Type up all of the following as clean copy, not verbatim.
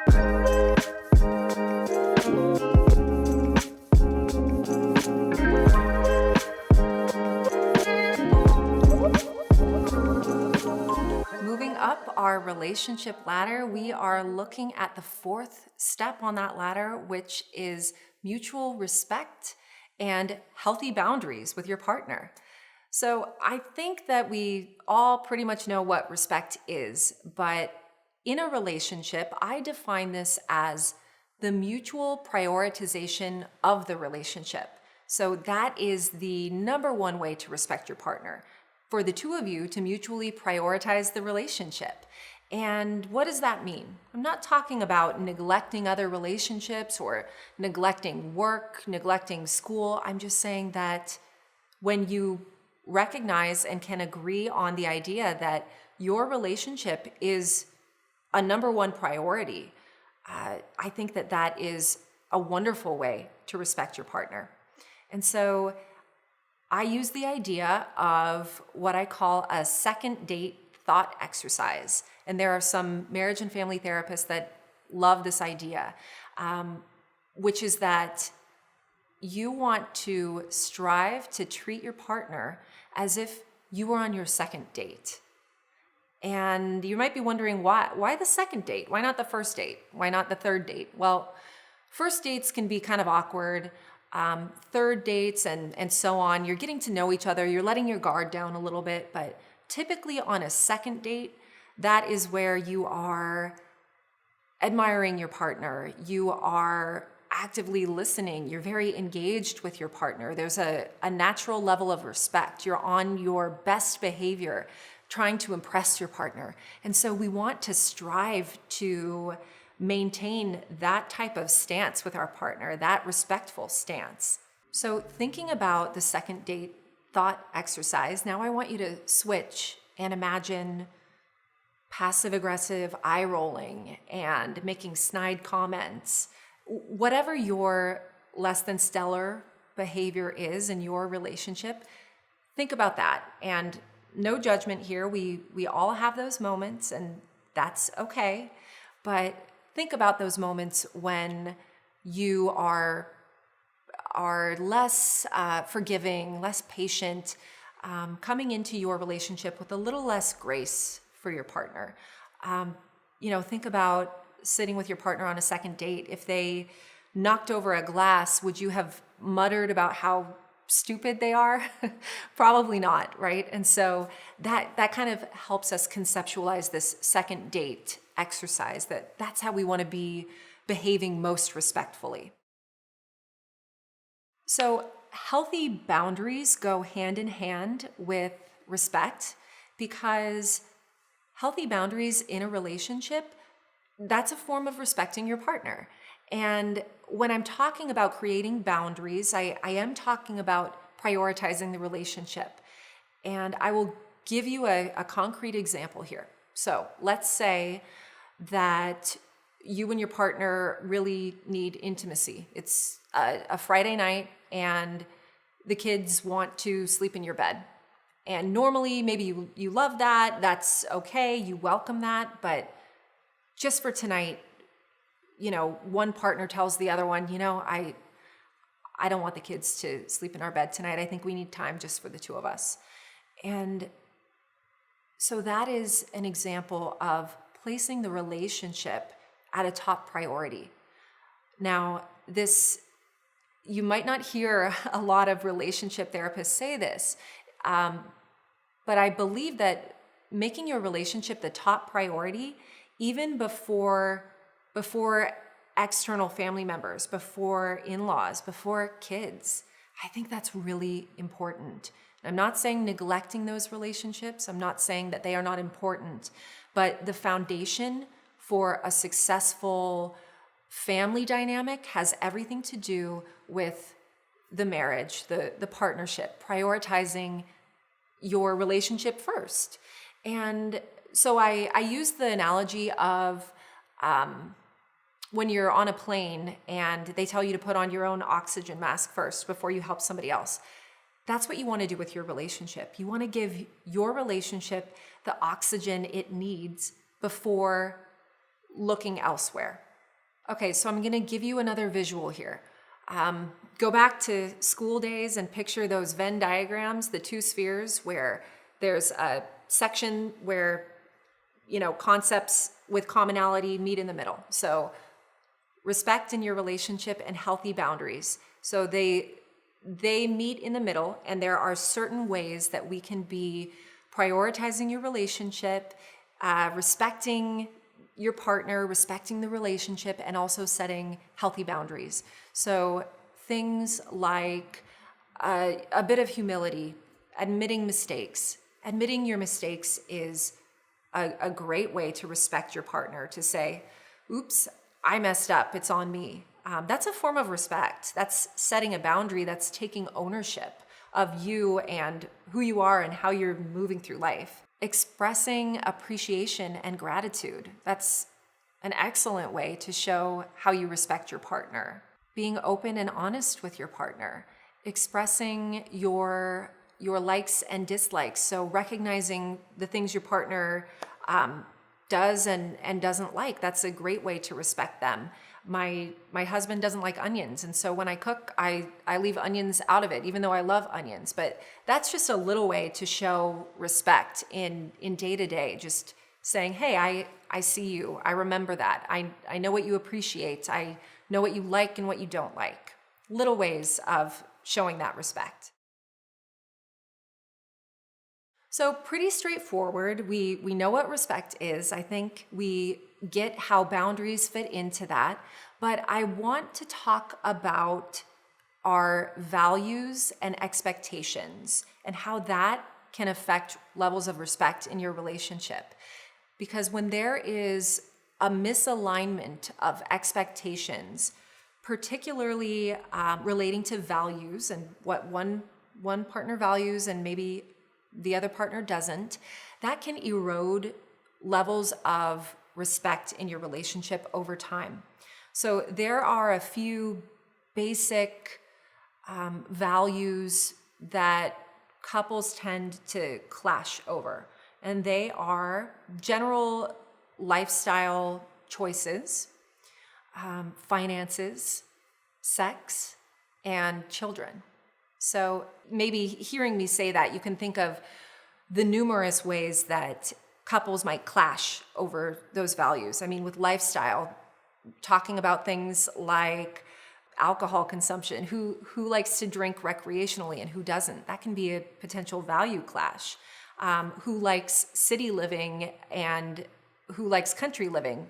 Moving up our relationship ladder, we are looking at the fourth step on that ladder, which is mutual respect and healthy boundaries with your partner. So I think that we all pretty much know what respect is, but in a relationship, I define this as the mutual prioritization of the relationship. So that is the number one way to respect your partner, for the two of you to mutually prioritize the relationship. And what does that mean? I'm not talking about neglecting other relationships or neglecting work, neglecting school. I'm just saying that when you recognize and can agree on the idea that your relationship is a number one priority, I think that that is a wonderful way to respect your partner. And so I use the idea of what I call a second date thought exercise. And there are some marriage and family therapists that love this idea, which is that you want to strive to treat your partner as if you were on your second date. And you might be wondering why the second date? Why not the first date? Why not the third date? Well, first dates can be kind of awkward. Third dates and so on, you're getting to know each other, you're letting your guard down a little bit, but typically on a second date, that is where you are admiring your partner, you are actively listening, you're very engaged with your partner, there's a natural level of respect, you're on your best behavior, trying to impress your partner. And so we want to strive to maintain that type of stance with our partner, that respectful stance. So thinking about the second date thought exercise, now I want you to switch and imagine passive-aggressive eye rolling and making snide comments. Whatever your less than stellar behavior is in your relationship, think about that. And no judgment here. We all have those moments, and that's okay. But think about those moments when you are less forgiving, less patient, coming into your relationship with a little less grace for your partner. Think about sitting with your partner on a second date. If they knocked over a glass, would you have muttered about how stupid they are? Probably not, right? And so that kind of helps us conceptualize this second date exercise, that's how we want to be behaving most respectfully. So healthy boundaries go hand in hand with respect, because healthy boundaries in a relationship, that's a form of respecting your partner. And when I'm talking about creating boundaries, I am talking about prioritizing the relationship. And I will give you a concrete example here. So let's say that you and your partner really need intimacy. It's a Friday night and the kids want to sleep in your bed. And normally maybe you love that, that's okay, you welcome that, but just for tonight, one partner tells the other one, I don't want the kids to sleep in our bed tonight. I think we need time just for the two of us. And so that is an example of placing the relationship at a top priority. Now, you might not hear a lot of relationship therapists say this, but I believe that making your relationship the top priority, even before external family members, before in-laws, before kids, I think that's really important. I'm not saying neglecting those relationships. I'm not saying that they are not important, but the foundation for a successful family dynamic has everything to do with the marriage, the partnership, prioritizing your relationship first. And so I use the analogy of when you're on a plane and they tell you to put on your own oxygen mask first before you help somebody else. That's what you want to do with your relationship. You want to give your relationship the oxygen it needs before looking elsewhere. Okay, so I'm going to give you another visual here. Go back to school days and picture those Venn diagrams, the two spheres where there's a section where, concepts with commonality meet in the middle. So respect in your relationship and healthy boundaries. So they meet in the middle, and there are certain ways that we can be prioritizing your relationship, respecting your partner, respecting the relationship, and also setting healthy boundaries. So things like a bit of humility, admitting mistakes. Admitting your mistakes is a great way to respect your partner, to say, oops, I messed up, it's on me. That's a form of respect. That's setting a boundary. That's taking ownership of you and who you are and how you're moving through life. Expressing appreciation and gratitude. That's an excellent way to show how you respect your partner. Being open and honest with your partner. Expressing your likes and dislikes. So recognizing the things your partner does and doesn't like. That's a great way to respect them. My husband doesn't like onions, and so when I cook, I leave onions out of it, even though I love onions. But that's just a little way to show respect in day to day. Just saying, hey, I see you. I remember that. I know what you appreciate. I know what you like and what you don't like. Little ways of showing that respect. So pretty straightforward. We know what respect is. I think we get how boundaries fit into that. But I want to talk about our values and expectations and how that can affect levels of respect in your relationship. Because when there is a misalignment of expectations, particularly relating to values and what one partner values and maybe the other partner doesn't, that can erode levels of respect in your relationship over time. So there are a few basic values that couples tend to clash over, and they are general lifestyle choices, finances, sex, and children. So maybe hearing me say that, you can think of the numerous ways that couples might clash over those values. I mean, with lifestyle, talking about things like alcohol consumption, who likes to drink recreationally and who doesn't. That can be a potential value clash. Who likes city living and who likes country living,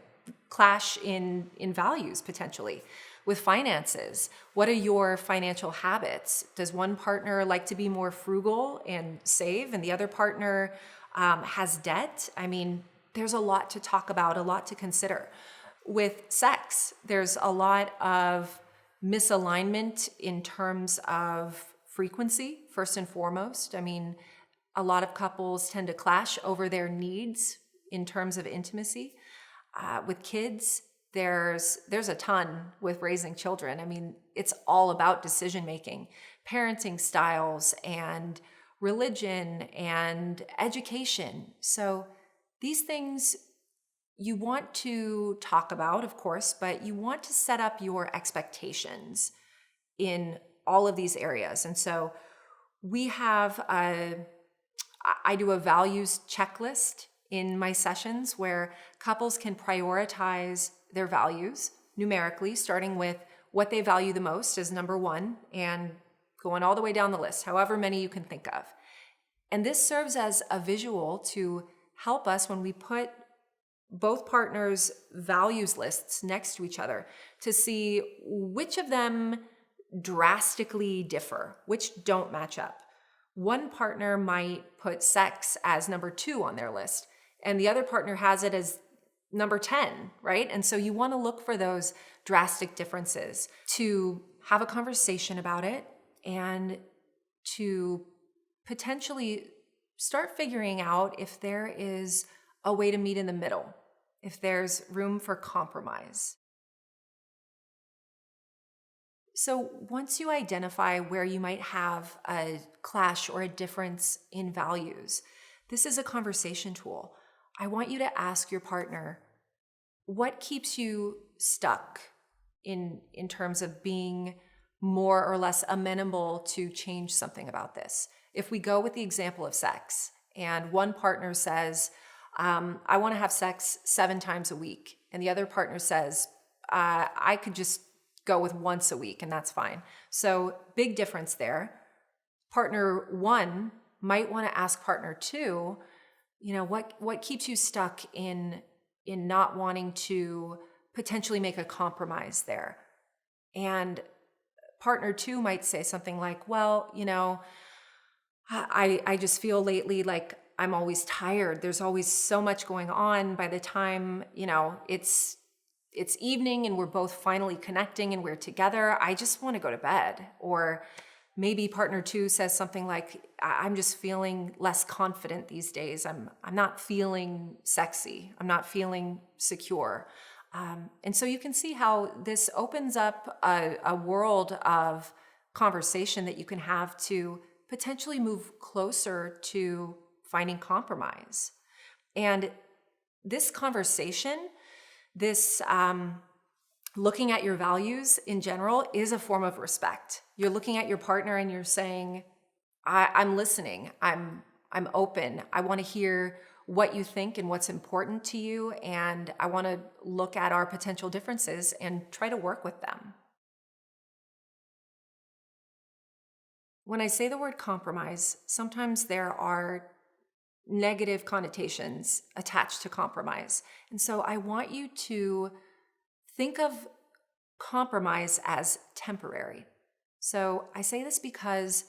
clash in values potentially. With finances, what are your financial habits? Does one partner like to be more frugal and save, and the other partner has debt? I mean, there's a lot to talk about, a lot to consider. With sex, there's a lot of misalignment in terms of frequency, first and foremost. I mean, a lot of couples tend to clash over their needs in terms of intimacy. With kids, there's a ton with raising children. I mean, it's all about decision making, parenting styles, and religion and education. So these things you want to talk about, of course, but you want to set up your expectations in all of these areas. And so I do a values checklist in my sessions where couples can prioritize their values numerically, starting with what they value the most as number one and going all the way down the list, however many you can think of. And this serves as a visual to help us when we put both partners' values lists next to each other to see which of them drastically differ, which don't match up. One partner might put sex as number 2 on their list, and the other partner has it as number 10, right? And so you want to look for those drastic differences to have a conversation about it and to potentially start figuring out if there is a way to meet in the middle, if there's room for compromise. So once you identify where you might have a clash or a difference in values, this is a conversation tool. I want you to ask your partner, what keeps you stuck in terms of being more or less amenable to change something about this. If we go with the example of sex, and one partner says, I want to have sex 7 times a week, and the other partner says, I could just go with once a week and that's fine. So big difference there. Partner 1 might want to ask partner 2, what keeps you stuck in not wanting to potentially make a compromise there? And partner 2 might say something like, well, I just feel lately like I'm always tired. There's always so much going on. By the time, it's evening and we're both finally connecting and we're together, I just want to go to bed. Or maybe partner 2 says something like, I'm just feeling less confident these days. I'm not feeling sexy. I'm not feeling secure. And so you can see how this opens up a world of conversation that you can have to potentially move closer to finding compromise. And this conversation, this looking at your values in general, is a form of respect. You're looking at your partner and you're saying, I'm listening, I'm open, I want to hear what you think and what's important to you, and I want to look at our potential differences and try to work with them. When I say the word compromise, sometimes there are negative connotations attached to compromise. And so I want you to think of compromise as temporary. So I say this because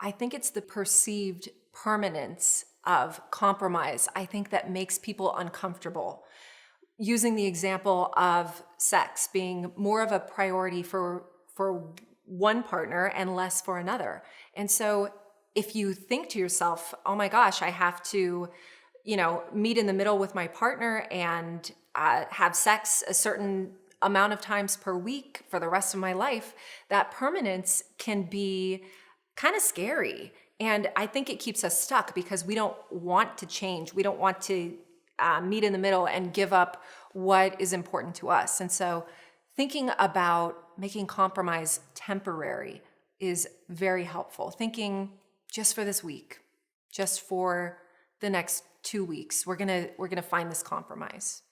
I think it's the perceived permanence of compromise, I think, that makes people uncomfortable. Using the example of sex being more of a priority for one partner and less for another. And so if you think to yourself, oh my gosh, I have to, meet in the middle with my partner and have sex a certain amount of times per week for the rest of my life, that permanence can be kind of scary. And I think it keeps us stuck because we don't want to change. We don't want to meet in the middle and give up what is important to us. And so thinking about making compromise temporary is very helpful. Thinking just for this week, just for the next 2 weeks, we're gonna find this compromise.